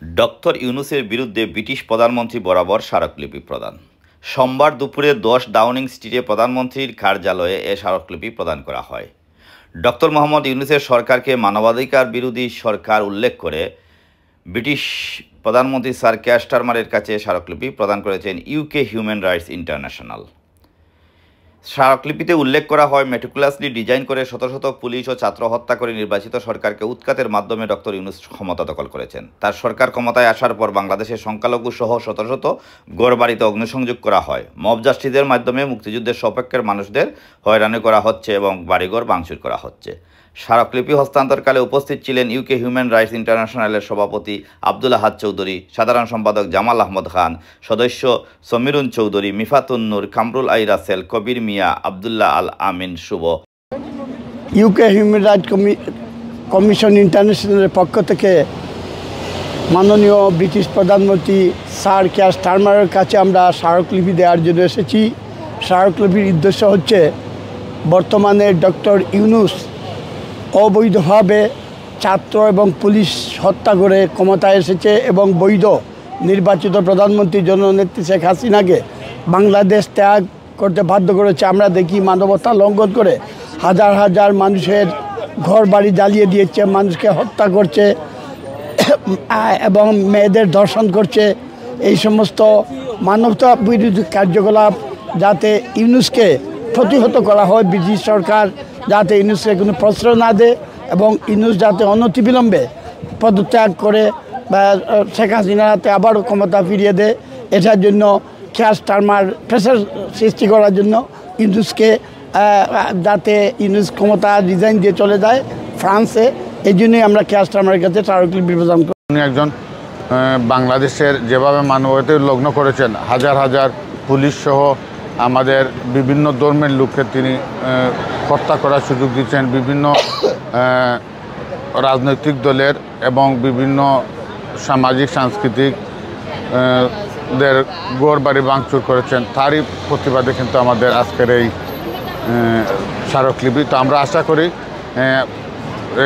Doctor ইউনূসের বিরুদ্ধে British প্রধানমন্ত্রী বরাবর স্মারকলিপি প্রদান। সোমবার দুপুরে 10 ডাউনিং স্ট্রিটে প্রধানমন্ত্রীর কার্যালয়ে এ স্মারকলিপি প্রদান করা হয়। ডক্টর মোহাম্মদ ইউনূসের সরকারকে মানবাধিকার বিরোধী সরকার উল্লেখ করে ব্রিটিশ প্রধানমন্ত্রী স্যার কেয়ার স্টারমারের কাছে স্মারকলিপি প্রদান করেছেন ইউকে হিউম্যান রাইটস ইন্টারন্যাশনাল। স্মারকলিপিতে উল্লেখ করা হয়, মেটিকুলাসলি ডিজাইন করে শত শত পুলিশ ও ছাত্র হত্যা করে নির্বাচিত সরকারকে উৎখাতের মাধ্যমে ডক্টর ইউনূস ক্ষমতা দখল করেছেন। তার সরকার ক্ষমতায় আসার পর বাংলাদেশের সংখ্যালঘু সহ শত শত গড়বাড়িতে অগ্নিসংযোগ করা হয়। মব জাস্টিসের মাধ্যমে মুক্তিযুদ্ধের সপক্ষের মানুষদের হয়রানি করা হচ্ছে এবং বাড়িঘর ভাঙচুর করা হচ্ছে। স্মারকলিপি হস্তান্তরকালে উপস্থিত ছিলেন ইউকে হিউম্যান রাইটস ইন্টারন্যাশনালের সভাপতি আব্দুল আহাদ চৌধুরী, সাধারণ সম্পাদক জামাল আহমদ খান, সদস্য Samirun Chowdhury, Miftahun Noor, Kamrul I Rasel, Kabir Mia, Abdullah Al Amin Shuvo. UK human rights commission ইন্টারন্যাশনালের পক্ষ থেকে মাননীয় ব্রিটিশ প্রধানমন্ত্রী স্যার কেয়ার স্টারমারের কাছে আমরা স্মারকলিপি দেওয়ার জন্য এসেছি। স্মারকলিপির উদ্দেশ্য হচ্ছে, বর্তমানে ডক্টর ইউনূস অবৈধভাবে ছাত্র এবং পুলিশ হত্যা করে ক্ষমতায় এসেছে এবং বৈধ নির্বাচিত প্রধানমন্ত্রী জননেত্রী শেখ হাসিনাকে বাংলাদেশ ত্যাগ করতে বাধ্য করেছে। আমরা দেখি মানবতা লঙ্ঘন করে হাজার হাজার মানুষের ঘর বাড়ি জ্বালিয়ে দিয়েছে, মানুষকে হত্যা করছে এবং মেয়েদের ধর্ষণ করছে। এই সমস্ত মানবতা বিরোধী কার্যকলাপ যাতে ইউনূসকে প্রতিহত করা হয়, ব্রিটিশ সরকার যাতে ইউনূসকে কোনো প্রশ্রয় না দেয় এবং ইউনূস যাতে অনতিবিলম্বে পদত্যাগ করে বা শেখ হাসিনার হাতে আবারও ক্ষমতা ফিরিয়ে দেয়, এটার জন্য কেয়ার স্টারমার প্রেসার সৃষ্টি করার জন্য ইউনূসকে যাতে ইউনূস ক্ষমতা রিজাইন দিয়ে চলে যায় ফ্রান্সে, এই জন্যই আমরা কেয়ার স্টারমারের কাছে স্মারকলিপি প্রদান করি। উনি একজন বাংলাদেশের যেভাবে মানবতায় লগ্ন করেছেন, হাজার হাজার পুলিশ সহ আমাদের বিভিন্ন ধর্মের লোককে তিনি হত্যা করার সুযোগ দিচ্ছেন, বিভিন্ন রাজনৈতিক দলের এবং বিভিন্ন সামাজিক সাংস্কৃতিক দের গড় বাড়ি ভাঙচুর করেছেন। তারই প্রতিবাদে কিন্তু আমাদের আজকের এই স্মারকলিপি। তো আমরা আশা করি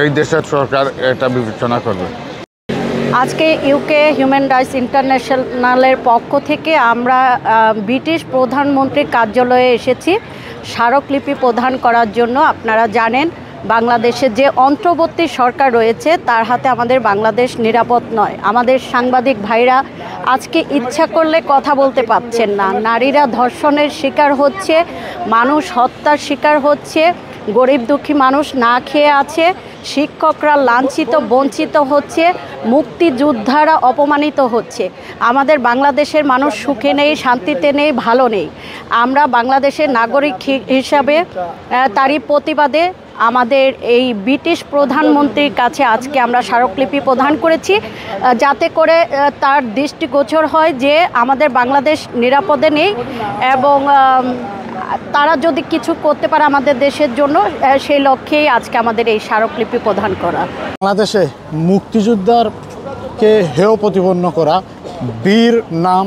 এই দেশের সরকার এটা বিবেচনা করবে। আজকে ইউকে হিউম্যান রাইটস ইন্টারন্যাশনালের পক্ষ থেকে আমরা ব্রিটিশ প্রধানমন্ত্রীর কার্যালয়ে এসেছি স্মারকলিপি প্রদান করার জন্য। আপনারা জানেন, বাংলাদেশে যে অন্তর্বর্তী সরকার রয়েছে তার হাতে আমাদের বাংলাদেশ নিরাপদ নয়। আমাদের সাংবাদিক ভাইরা আজকে ইচ্ছা করলে কথা বলতে পারছেন না। নারীরা ধর্ষণের শিকার হচ্ছে, মানুষ হত্যার শিকার হচ্ছে, গরিব দুঃখী মানুষ না খেয়ে আছে, শিক্ষকরা লাঞ্ছিত বঞ্চিত হচ্ছে, মুক্তিযোদ্ধারা অপমানিত হচ্ছে। আমাদের বাংলাদেশের মানুষ সুখে নেই, শান্তিতে নেই, ভালো নেই। আমরা বাংলাদেশের নাগরিক হিসাবে তারই প্রতিবাদে আমাদের এই ব্রিটিশ প্রধানমন্ত্রীর কাছে আজকে আমরা স্মারকলিপি প্রদান করেছি, যাতে করে তার দৃষ্টিগোচর হয় যে আমাদের বাংলাদেশ নিরাপদে নেই এবং তারা যদি কিছু করতে পারে আমাদের দেশের জন্য, সেই লক্ষ্যেই আজকে আমাদের এই স্মারকলিপি প্রদান করা। বাংলাদেশে মুক্তিযোদ্ধাকে হেয় প্রতিপন্ন করা, বীর নাম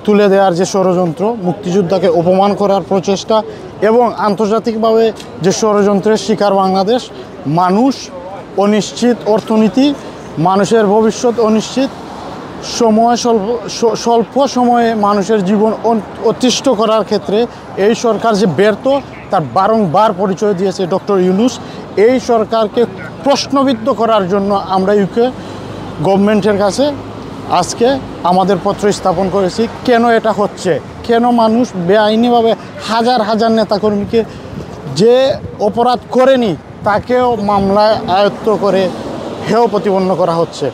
তুলে দেওয়ার যে ষড়যন্ত্র, মুক্তিযোদ্ধাকে অপমান করার প্রচেষ্টা এবং আন্তর্জাতিকভাবে যে ষড়যন্ত্রের শিকার বাংলাদেশ, মানুষ অনিশ্চিত, অর্থনীতি, মানুষের ভবিষ্যৎ অনিশ্চিত, স্বল্প সময়ে মানুষের জীবন অতিষ্ঠ করার ক্ষেত্রে এই সরকার যে ব্যর্থ তার বারংবার পরিচয় দিয়েছে ডক্টর ইউনূস। এই সরকারকে প্রশ্নবিদ্ধ করার জন্য আমরা ইউকে গভর্নমেন্টের কাছে আজকে আমাদের পত্র স্থাপন করেছি। কেন এটা হচ্ছে, কেন মানুষ বেআইনিভাবে হাজার হাজার নেতাকর্মীকে যে অপরাধ করেনি তাকেও মামলায় আয়ত্ত করে হেয় প্রতিপন্ন করা হচ্ছে।